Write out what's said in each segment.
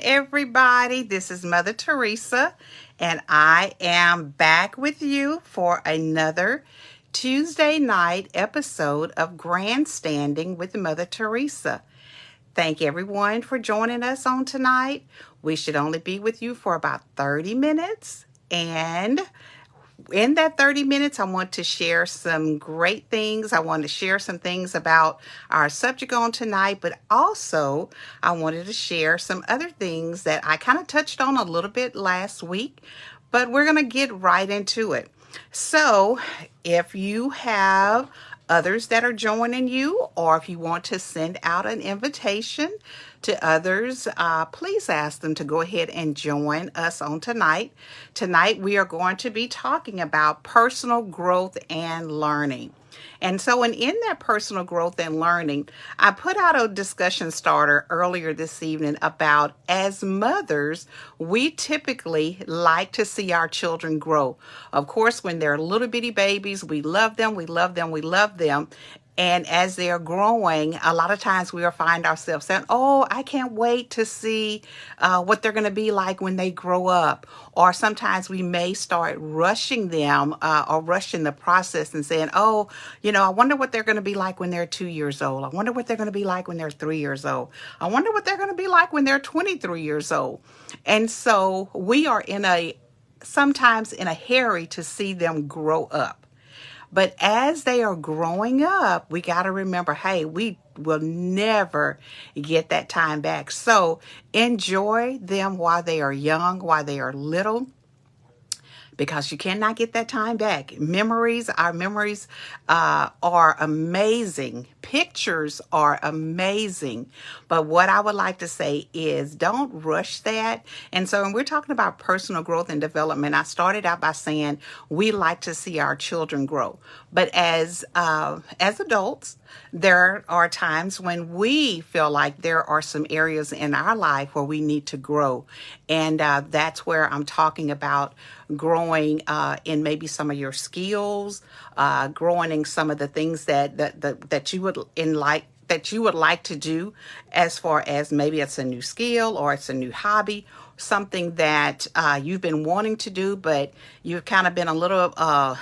everybody. This is Mother Theresa, and I am back with you for another Tuesday night episode of Grandstanding with Mother Theresa. Thank everyone for joining us on tonight. We should only be with you for about 30 minutes, and in that 30 minutes, I want to share some great things. I want to share some things about our subject on tonight, but also I wanted to share some other things that I kind of touched on a little bit last week, but we're going to get right into it. So if you have others that are joining you, or if you want to send out an invitation to others, please ask them to go ahead and join us on tonight. Tonight, we are going to be talking about personal growth and learning. And so in that personal growth and learning, I put out a discussion starter earlier this evening about, as mothers, we typically like to see our children grow. Of course, when they're little bitty babies, we love them, we love them, we love them. And as they're growing, a lot of times we'll find ourselves saying, oh, I can't wait to see what they're going to be like when they grow up. Or sometimes we may start rushing them or rushing the process and saying, oh, I wonder what they're going to be like when they're 2 years old. I wonder what they're going to be like when they're 3 years old. I wonder what they're going to be like when they're 23 years old. And so we are sometimes in a hurry to see them grow up. But as they are growing up, we got to remember, hey, we will never get that time back. So enjoy them while they are young, while they are little, because you cannot get that time back. Our memories are amazing. Pictures are amazing. But what I would like to say is don't rush that. And so when we're talking about personal growth and development, I started out by saying we like to see our children grow. But as adults, there are times when we feel like there are some areas in our life where we need to grow. And that's where I'm talking about growing in maybe some of your skills, growing in some of the things that you would like to do, as far as maybe it's a new skill or it's a new hobby, something that you've been wanting to do, but you've kind of been a little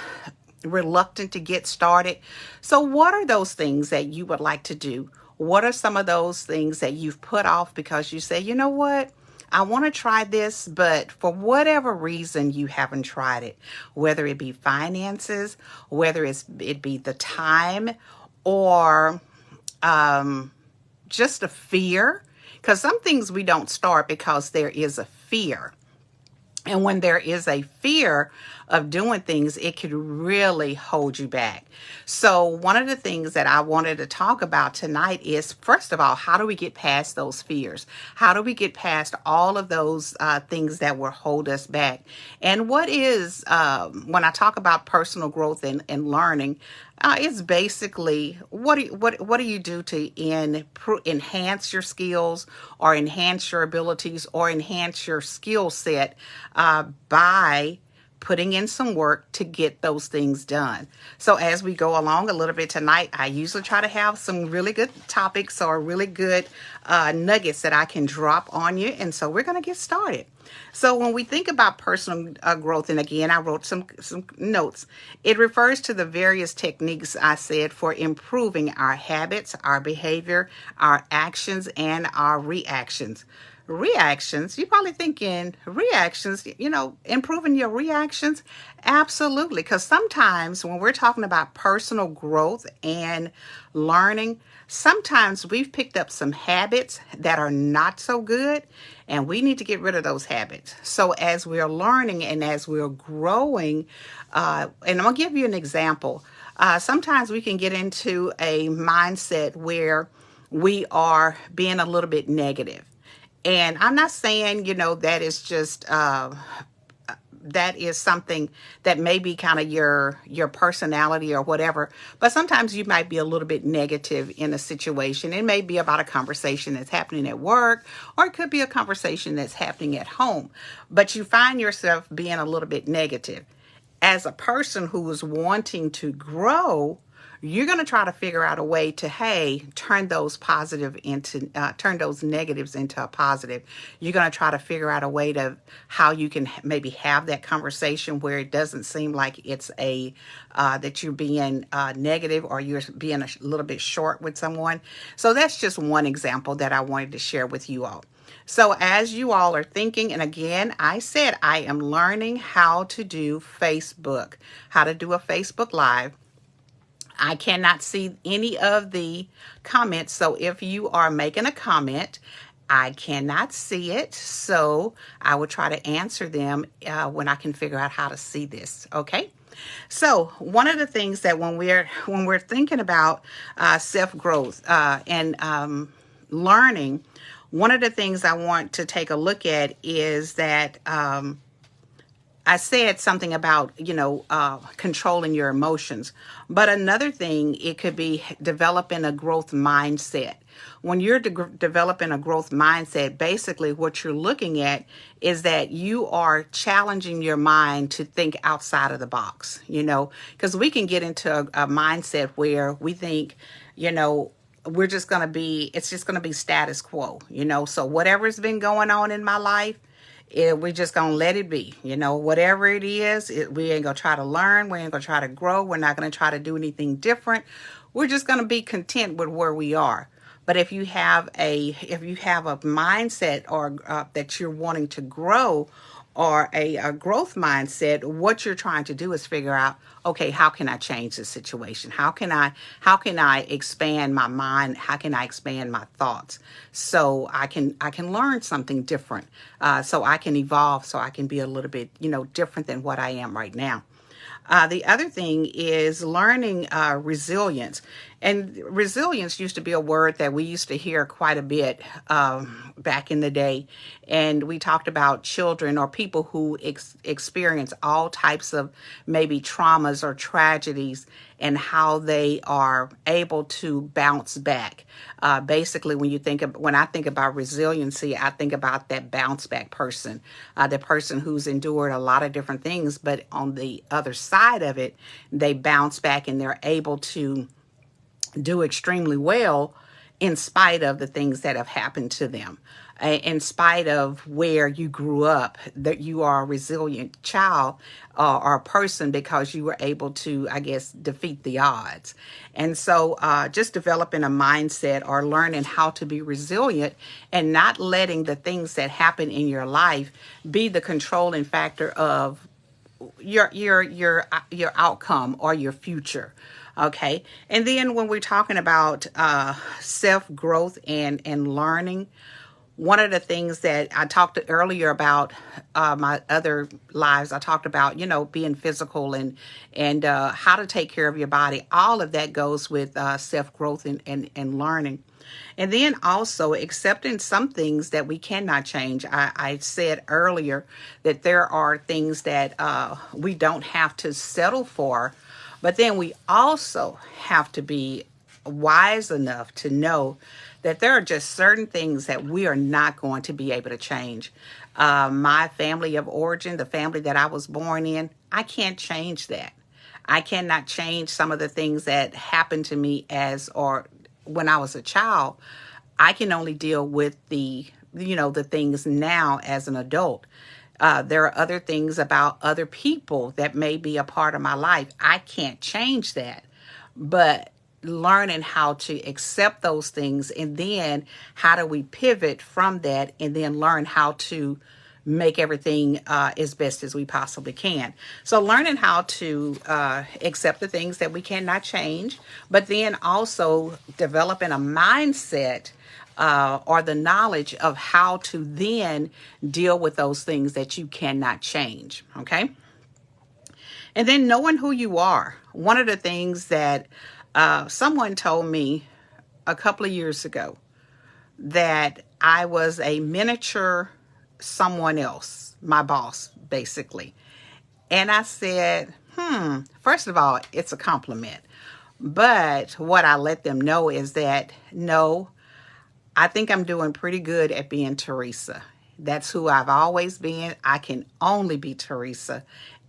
reluctant to get started. So what are those things that you would like to do? What are some of those things that you've put off because you say, you know what? I want to try this, but for whatever reason, you haven't tried it, whether it be finances, whether it be the time, or just a fear, because some things we don't start because there is a fear. And when there is a fear of doing things, it could really hold you back. So one of the things that I wanted to talk about tonight is, first of all, how do we get past those fears? How do we get past all of those things that will hold us back? And what is, when I talk about personal growth and learning, it's basically what do you do to enhance your skills, or enhance your abilities, or enhance your skill set by putting in some work to get those things done. So as we go along a little bit tonight, I usually try to have some really good topics or really good nuggets that I can drop on you. And so we're going to get started. So when we think about personal growth, and again, I wrote some notes, it refers to the various techniques I said for improving our habits, our behavior, our actions, and our reactions. Reactions, you're probably thinking reactions, improving your reactions. Absolutely. Because sometimes when we're talking about personal growth and learning, sometimes we've picked up some habits that are not so good, and we need to get rid of those habits. So as we're learning and as we're growing, and I'm going to give you an example. Sometimes we can get into a mindset where we are being a little bit negative. And I'm not saying, that is just, that is something that may be kind of your personality or whatever. But sometimes you might be a little bit negative in a situation. It may be about a conversation that's happening at work, or it could be a conversation that's happening at home. But you find yourself being a little bit negative. As a person who is wanting to grow, you're going to try to figure out a way to, hey, turn those turn those negatives into a positive. You're going to try to figure out a way to how you can maybe have that conversation where it doesn't seem like it's that you're being negative, or you're being a little bit short with someone. So that's just one example that I wanted to share with you all. So as you all are thinking, and again, I said I am learning how to do Facebook, how to do a Facebook Live. I cannot see any of the comments. So if you are making a comment, I cannot see it. So I will try to answer them when I can figure out how to see this. Okay. So one of the things that when we're thinking about self-growth and learning, one of the things I want to take a look at is that I said something about, controlling your emotions. But another thing, it could be developing a growth mindset. When you're developing a growth mindset, basically what you're looking at is that you are challenging your mind to think outside of the box, because we can get into a mindset where we think, it's just going to be status quo, so whatever's been going on in my life, we're just going to let it be, whatever it is, we ain't going to try to learn. We ain't going to try to grow. We're not going to try to do anything different. We're just going to be content with where we are. But if you have a mindset or that you're wanting to grow, or a growth mindset, what you're trying to do is figure out, okay, how can I change this situation? How can I expand my mind? How can I expand my thoughts so I can learn something different, so I can evolve, so I can be a little bit, different than what I am right now. The other thing is learning resilience. And resilience used to be a word that we used to hear quite a bit back in the day. And we talked about children or people who experience all types of maybe traumas or tragedies, and how they are able to bounce back. Basically, when I think about resiliency, I think about that bounce back person, the person who's endured a lot of different things, but on the other side of it, they bounce back and they're able to do extremely well in spite of the things that have happened to them. In spite of where you grew up, that you are a resilient child or a person because you were able to, I guess, defeat the odds. And so just developing a mindset or learning how to be resilient and not letting the things that happen in your life be the controlling factor of your outcome or your future. Okay. And then when we're talking about self-growth and learning, one of the things that I talked earlier about my other lives, I talked about, being physical and how to take care of your body. All of that goes with self-growth and learning. And then also accepting some things that we cannot change. I said earlier that there are things that we don't have to settle for, but then we also have to be wise enough to know that there are just certain things that we are not going to be able to change. My family of origin, the family that I was born in, I can't change that. I cannot change some of the things that happened to me when I was a child. I can only deal with the things now as an adult. There are other things about other people that may be a part of my life. I can't change that, but learning how to accept those things, and then how do we pivot from that and then learn how to make everything as best as we possibly can. So learning how to accept the things that we cannot change, but then also developing a mindset or the knowledge of how to then deal with those things that you cannot change. Okay. And then knowing who you are. One of the things that someone told me a couple of years ago, that I was a miniature someone else, my boss, basically. And I said, first of all, it's a compliment. But what I let them know is that, no, I think I'm doing pretty good at being Theresa. That's who I've always been. I can only be Theresa.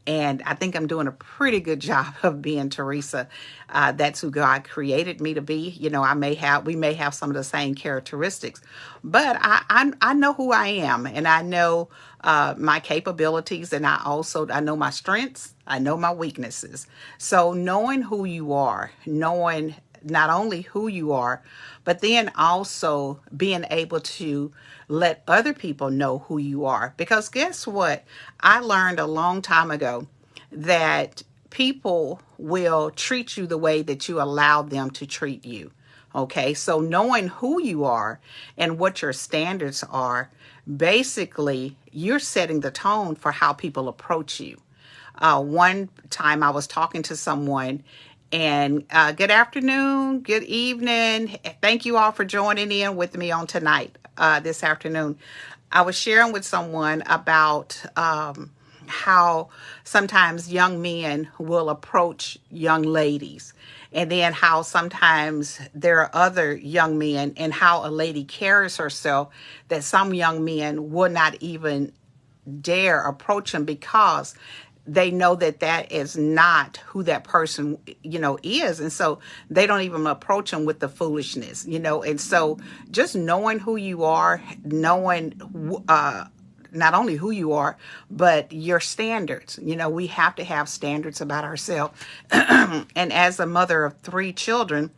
And I think I'm doing a pretty good job of being Theresa. That's who God created me to be. We may have some of the same characteristics, but I know who I am, and I know my capabilities, and I know my strengths. I know my weaknesses. So knowing who you are, knowing not only who you are, but then also being able to let other people know who you are. Because guess what? I learned a long time ago that people will treat you the way that you allow them to treat you. Okay, so knowing who you are and what your standards are, basically, you're setting the tone for how people approach you. One time I was talking to someone, and good afternoon, good evening. Thank you all for joining in with me on tonight, this afternoon. I was sharing with someone about how sometimes young men will approach young ladies, and then how sometimes there are other young men, and how a lady carries herself that some young men will not even dare approach them, because they know that that is not who that person, is. And so they don't even approach them with the foolishness, And so just knowing who you are, knowing not only who you are, but your standards. We have to have standards about ourselves. And as a mother of 3 children,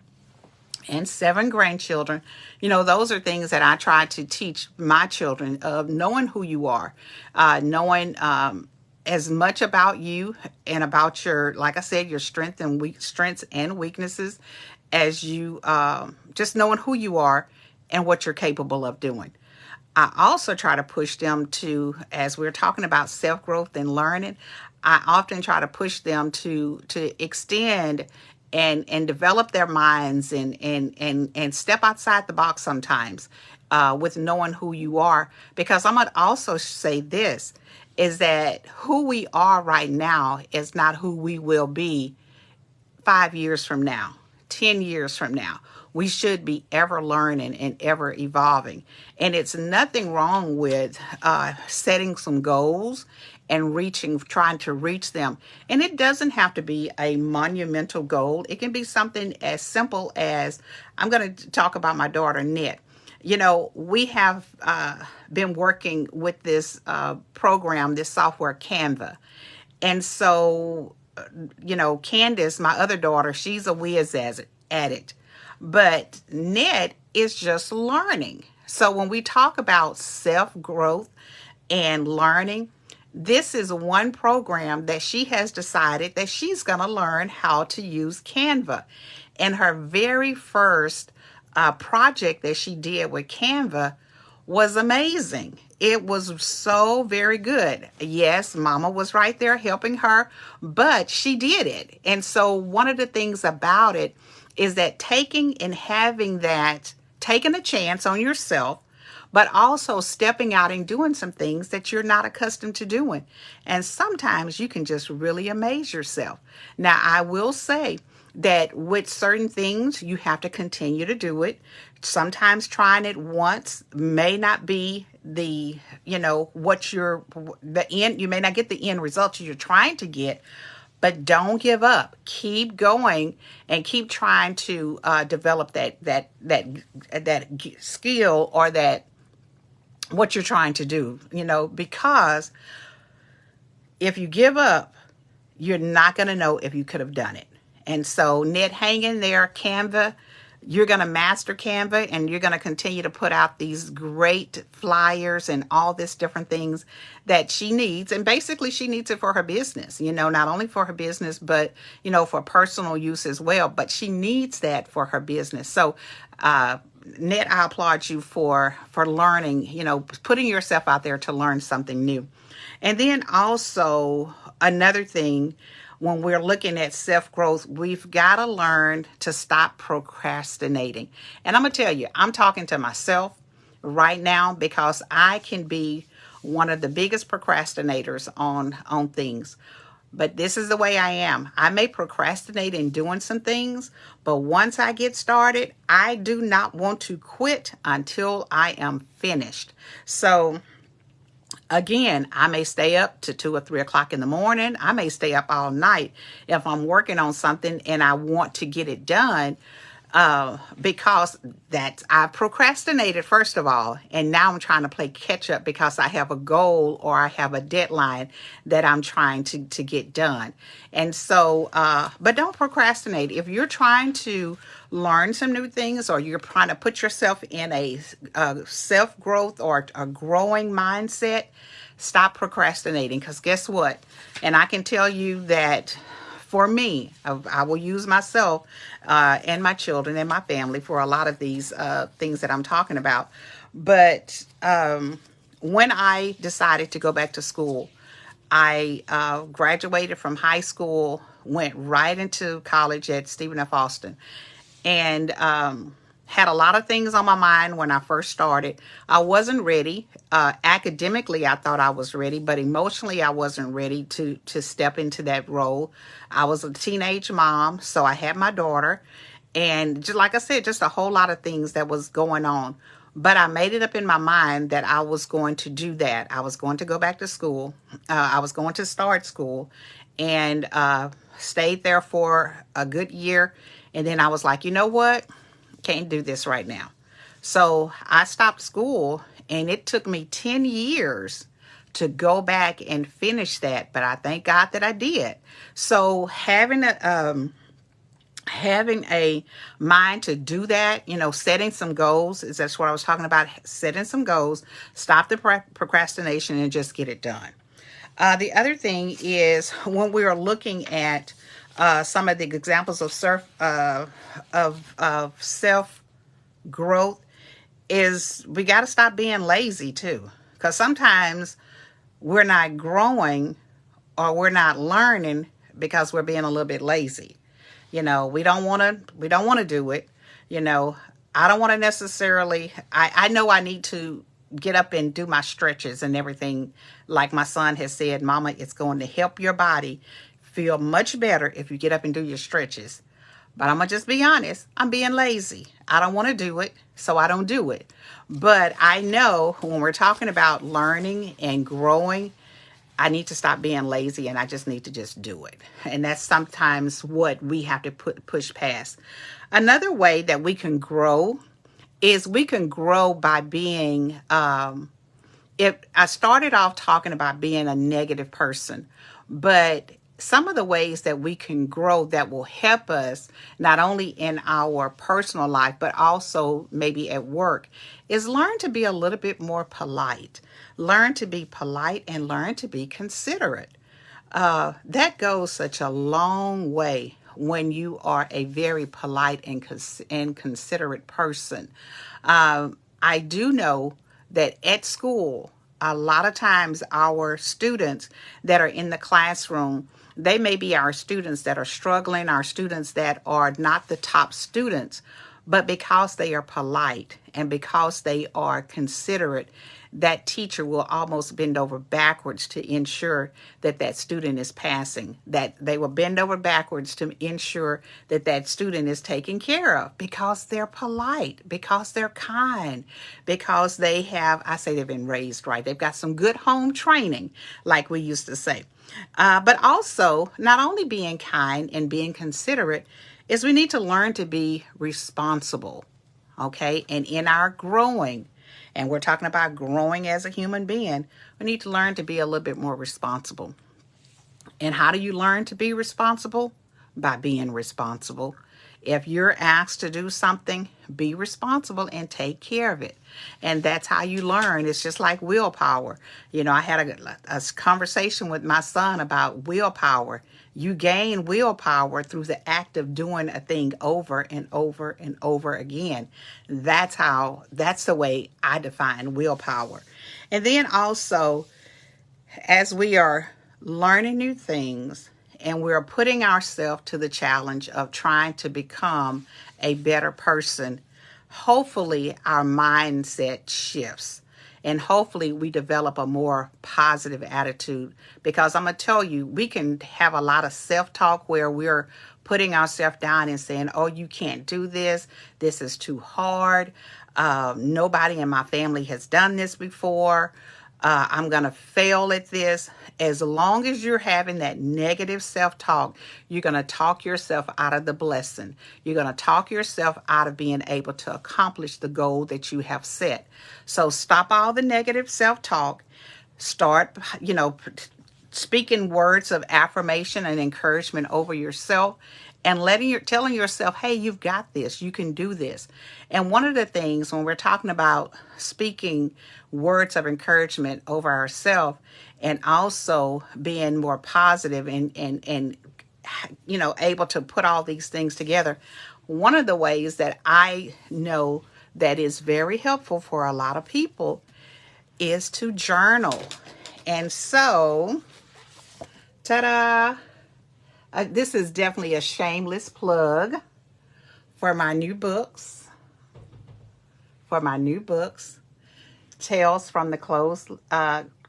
and 7 grandchildren, those are things that I try to teach my children, of knowing who you are, knowing as much about you and about your, like I said, your strengths and weaknesses, as you just knowing who you are and what you're capable of doing. I also try to push them to, as we're talking about self-growth and learning, I often try to push them to extend and develop their minds and step outside the box sometimes, with knowing who you are. Because I'm going to also say this, is that who we are right now is not who we will be 5 years from now, 10 years from now. We should be ever learning and ever evolving. And it's nothing wrong with setting some goals and trying to reach them. And it doesn't have to be a monumental goal. It can be something as simple as, I'm going to talk about my daughter, Net. We have been working with this program, this software, Canva. And so, Candace, my other daughter, she's a whiz at it. But Ned is just learning. So when we talk about self-growth and learning, this is one program that she has decided that she's going to learn how to use Canva. And her very first project that she did with Canva was amazing. It was so very good. Yes, Mama was right there helping her, but she did it. And so one of the things about it is that taking a chance on yourself, but also stepping out and doing some things that you're not accustomed to doing. And sometimes you can just really amaze yourself. Now, I will say that with certain things, you have to continue to do it. Sometimes trying it once may not be the end. You may not get the end result you're trying to get, but don't give up. Keep going and keep trying to develop that skill, or that what you're trying to do. Because if you give up, you're not going to know if you could have done it. And so, Ned, hang in there. Canva, you're going to master Canva, and you're going to continue to put out these great flyers and all this different things that she needs. And basically, she needs it for her business, not only for her business, but, for personal use as well. But she needs that for her business. So, Ned, I applaud you for learning, putting yourself out there to learn something new. And then also another thing, when we're looking at self-growth, we've got to learn to stop procrastinating. And I'm going to tell you, I'm talking to myself right now, because I can be one of the biggest procrastinators on things. But this is the way I am. I may procrastinate in doing some things, but once I get started, I do not want to quit until I am finished. So Again, I may stay up to 2 or 3 o'clock in the morning. I may stay up all night if I'm working on something and I want to get it done, because that I procrastinated first of all, and now I'm trying to play catch up because I have a goal or I have a deadline that I'm trying to get done. And so, but don't procrastinate. If you're trying to learn some new things, or you're trying to put yourself in a self-growth or a growing mindset, stop procrastinating. Because guess what? And I can tell you that for me, I will use myself and my children and my family for a lot of these things that I'm talking about. But when I decided to go back to school, I graduated from high school, went right into college at Stephen F. Austin, and had a lot of things on my mind when I first started. I wasn't ready. Academically, I thought I was ready, but emotionally, I wasn't ready to step into that role. I was a teenage mom, so I had my daughter, and just like I said, just a whole lot of things that was going on. But I made it up in my mind that I was going to do that. I was going to go back to school. I was going to start school, and stayed there for a good year. And then I was like, you know what? Can't do this right now. So I stopped school, and it took me 10 years to go back and finish that. But I thank God that I did. So having a mind to do that, setting some goals, that's what I was talking about, setting some goals, stop the procrastination and just get it done. The other thing is, when we are looking at some of the examples of self growth, is we got to stop being lazy too, because sometimes we're not growing or we're not learning because we're being a little bit lazy. We don't want to do it. I don't want to necessarily, I know I need to get up and do my stretches and everything. Like my son has said, Mama, it's going to help your body feel much better if you get up and do your stretches. But I'm going to just be honest, I'm being lazy. I don't want to do it, so I don't do it. But I know when we're talking about learning and growing, I need to stop being lazy, and I just need to just do it. And that's sometimes what we have to push past. Another way that we can grow is we can grow by being, if I started off talking about being a negative person, but some of the ways that we can grow that will help us not only in our personal life, but also maybe at work, is learn to be a little bit more polite. Learn to be polite and learn to be considerate. That goes such a long way when you are a very polite and considerate person. I do know that at school, a lot of times our students that are in the classroom, they may be our students that are struggling, our students that are not the top students, but because they are polite and because they are considerate, that teacher will almost bend over backwards to ensure that that student is passing, that they will bend over backwards to ensure that that student is taken care of, because they're polite, because they're kind, because they have, I say they've been raised right. They've got some good home training, like we used to say. But also, not only being kind and being considerate, is we need to learn to be responsible, okay? And in our growing, and we're talking about growing as a human being, we need to learn to be a little bit more responsible. And how do you learn to be responsible? By being responsible. If you're asked to do something, be responsible and take care of it. And that's how you learn. It's just like willpower. I had a conversation with my son about willpower. You gain willpower through the act of doing a thing over and over and over again. That's the way I define willpower. And then also, as we are learning new things, and we're putting ourselves to the challenge of trying to become a better person, hopefully our mindset shifts. And hopefully we develop a more positive attitude. Because I'm going to tell you, we can have a lot of self-talk where we're putting ourselves down and saying, oh, you can't do this. This is too hard. Nobody in my family has done this before. I'm going to fail at this. As long as you're having that negative self-talk, you're going to talk yourself out of the blessing. You're going to talk yourself out of being able to accomplish the goal that you have set. So stop all the negative self-talk. Start, speaking words of affirmation and encouragement over yourself, and telling yourself, hey, you've got this, you can do this. And one of the things when we're talking about speaking words of encouragement over ourselves, and also being more positive and able to put all these things together, one of the ways that I know that is very helpful for a lot of people is to journal. And so, ta-da! This is definitely a shameless plug for my new books. Tales from the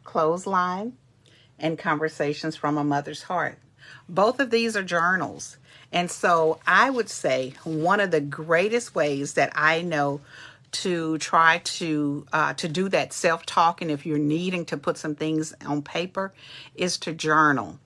Clothesline and Conversations from a Mother's Heart. Both of these are journals. And so I would say one of the greatest ways that I know to try to do that self-talk, and if you're needing to put some things on paper, is to journal.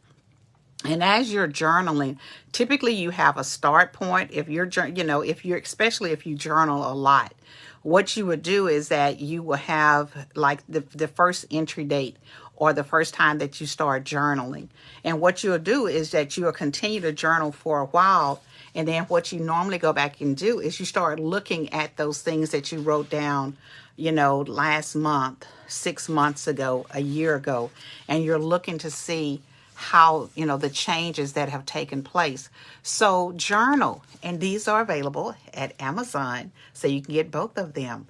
And as you're journaling, typically you have a start point. Especially if you journal a lot, what you would do is that you will have like the first entry date or the first time that you start journaling. And what you'll do is that you'll continue to journal for a while. And then what you normally go back and do is you start looking at those things that you wrote down, last month, 6 months ago, a year ago, and you're looking to see how, the changes that have taken place. So journal, and these are available at Amazon, so you can get both of them.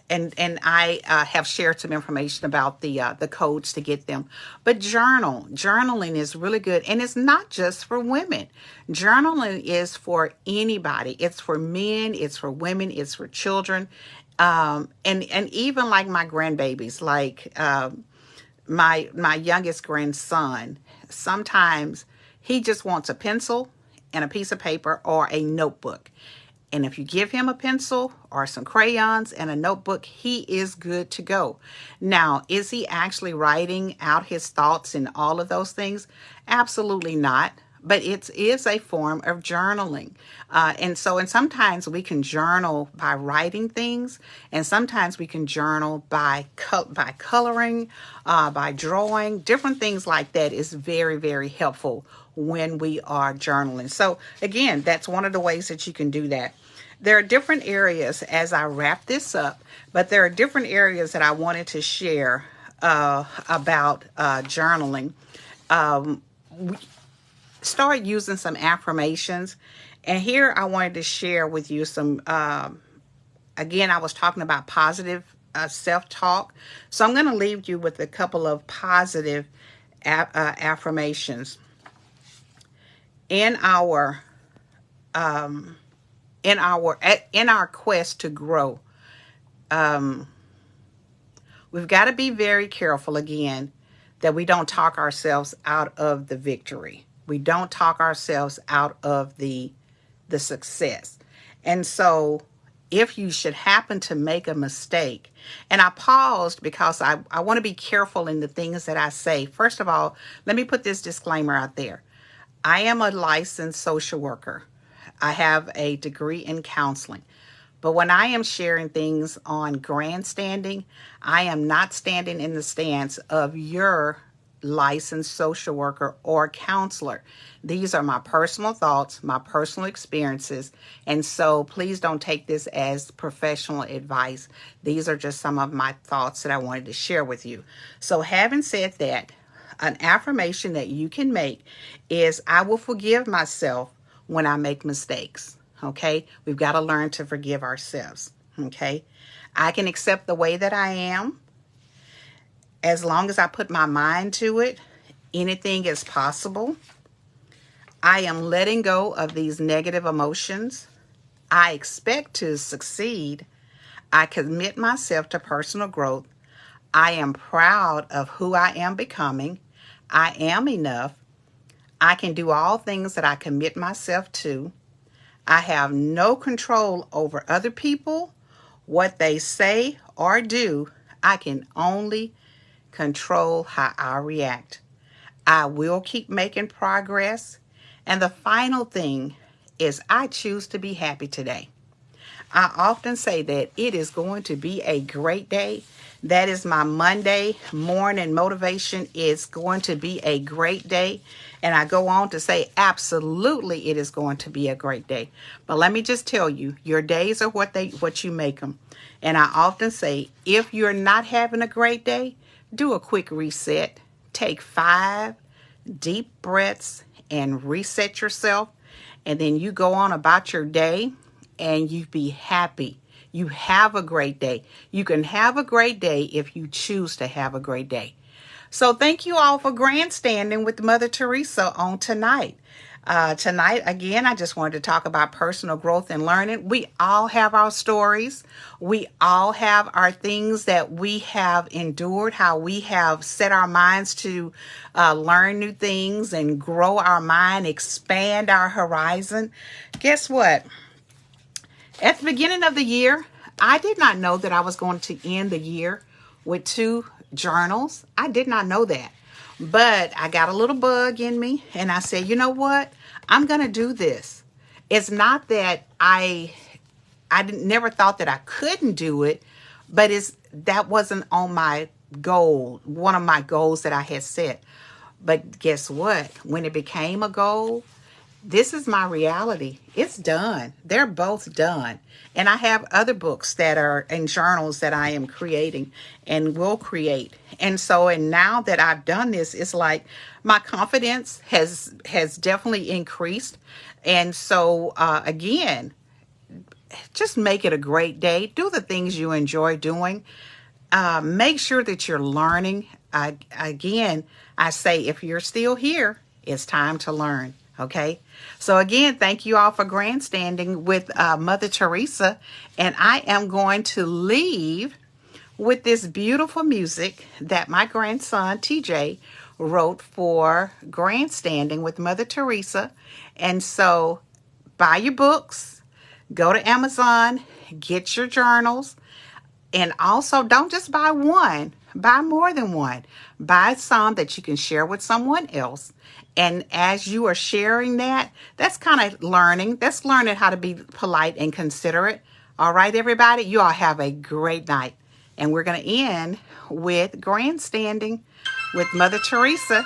And I have shared some information about the codes to get them. But journaling is really good, and it's not just for women. Journaling is for anybody. It's for men, it's for women, it's for children, and even like my grandbabies, like my youngest grandson. Sometimes he just wants a pencil and a piece of paper or a notebook. And if you give him a pencil or some crayons and a notebook, he is good to go. Now, is he actually writing out his thoughts and all of those things? Absolutely not. But it is a form of journaling. And sometimes we can journal by writing things, and sometimes we can journal by coloring, by drawing. Different things like that is very, very helpful when we are journaling. So again, that's one of the ways that you can do that. There are different areas as I wrap this up, but there are different areas that I wanted to share about journaling. Start using some affirmations. And here I wanted to share with you some, again, I was talking about positive self-talk. So I'm going to leave you with a couple of positive affirmations. In our quest to grow, we've got to be very careful again that we don't talk ourselves out of the victory. We don't talk ourselves out of the success. And so if you should happen to make a mistake, and I paused because I want to be careful in the things that I say. First of all, let me put this disclaimer out there. I am a licensed social worker. I have a degree in counseling. But when I am sharing things on grandstanding, I am not standing in the stance of your licensed social worker or counselor. These are my personal thoughts, my personal experiences, and so please don't take this as professional advice. These are just some of my thoughts that I wanted to share with you. So having said that, an affirmation that you can make is, I will forgive myself when I make mistakes. Okay? We've got to learn to forgive ourselves. Okay? I can accept the way that I am. As long as I put my mind to it, anything is possible. I am letting go of these negative emotions. I expect to succeed. I commit myself to personal growth. I am proud of who I am becoming. I am enough. I can do all things that I commit myself to. I have no control over other people, what they say or do. I can only control how I react. I will keep making progress. And the final thing is I choose to be happy today. I often say that it is going to be a great day. That is my Monday morning motivation. It's going to be a great day. And I go on to say, absolutely, it is going to be a great day. But let me just tell you, your days are what you make them. And I often say, if you're not having a great day, do a quick reset. Take 5 deep breaths and reset yourself. And then you go on about your day and you be happy. You have a great day. You can have a great day if you choose to have a great day. So thank you all for grandstanding with Mother Theresa on tonight. Tonight, again, I just wanted to talk about personal growth and learning. We all have our stories. We all have our things that we have endured, how we have set our minds to learn new things and grow our mind, expand our horizon. Guess what? At the beginning of the year, I did not know that I was going to end the year with 2 journals. I did not know that. But I got a little bug in me and I said, you know what? I'm going to do this. It's not that I never thought that I couldn't do it, but that wasn't on my goal, one of my goals that I had set. But guess what? When it became a goal, this is my reality. It's done. They're both done. And I have other books that are in journals that I am creating and will create. And now that I've done this, it's like my confidence has definitely increased. And so, again, just make it a great day. Do the things you enjoy doing. Make sure that you're learning. Again, I say, if you're still here, it's time to learn. Okay. So again, thank you all for grandstanding with Mother Theresa. And I am going to leave with this beautiful music that my grandson, TJ, wrote for grandstanding with Mother Theresa. And so buy your books, go to Amazon, get your journals. And also, don't just buy one, buy more than one. Buy some that you can share with someone else. And as you are sharing that, that's kind of learning. That's learning how to be polite and considerate. All right, everybody, you all have a great night. And we're going to end with grandstanding with Mother Theresa.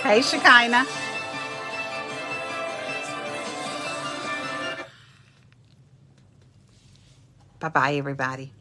Hey, Shekinah. Bye-bye, everybody.